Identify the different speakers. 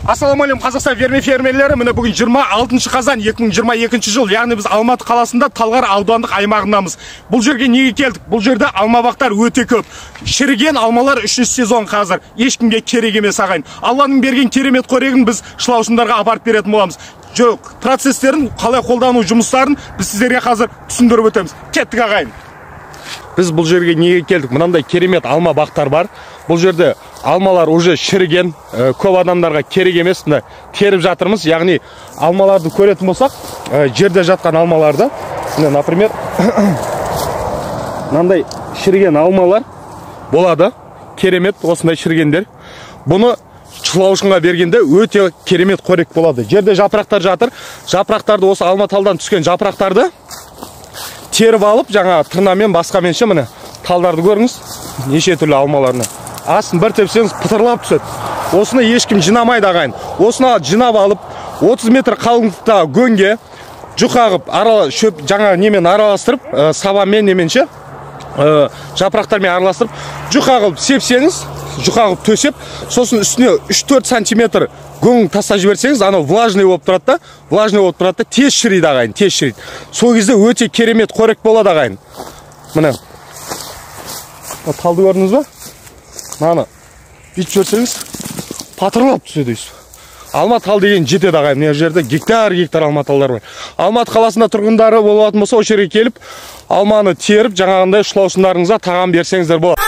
Speaker 1: Ассалаумағалейкум Қазақстан фермерлері, міне бүгін 26 қазан 2022 жыл, яғни біз Алматы қаласында Талғар аудандық аймағындамыз. Бұл жерге неге келдік? Бұл жерде алмабақтар өте көп. Шіріген алмалар 3-ші сезон қазір. Ешкімге керек емес ағайын. Алланың берген керемет қорегін біз шылаушындарға апарып беретін боламыз. Жоқ, процестерін, қалай қолдану жұмыстарын біз сіздерге қазір түсіндіріп өтеміз. Кеттік ағайын. Біз бұл жерге неге келдік? Мынандай керемет алма бақтар бар. Бұл жерде алмалар уже шіріген, көп адамдарға керек емес, мына теріп жатырмыз. Яғни алмаларды көретін болсақ, жерде жатқан алмаларды, мына, например, мынандай шіріген алмалар болады. Керемет осындай шірігендер. Бұны шылаушынға бергенде өте керемет қорек болады. Жерде жапырақтар жатыр. Жапырақтарды, осы алма талдан түскен жапырақтарды теріп алып, жаңа тырнамен басқаменше міне талдарды көріңіз, неше түрлі алмаларына. Асын бір тепсеңіз пытырлап түседі. Осыны ешкім жинамайды ағайын. Осыны жинап алып, 30 метр қалыңдықта гөнге жұқағып, шөп жаңа немен араластырып, сабамен неменше, жапырақтармен араластырып, жұқағып сепсеңіз, жұқағып төсеп, сосын үстіне 3-4 сантиметр гөң таста жіберсеңіз, анау влажный болып тұрады да, тез шірейді ағайын, тез шірейді. Сол кезде өте керемет қорек болады ағайын. Міне, талды көрдіңіз ба? Мана, бүйтіп жүрсеңіз, патырлап түседі. Алма тал деген жетеді ағайын. Мына жерде гектар алма талдар бар. Алматы қаласында тұрғындары болатын болса, осы жерге келіп, алманы теріп, жаңағындай шылаушындарыңызға тағам берсеңіздер болады.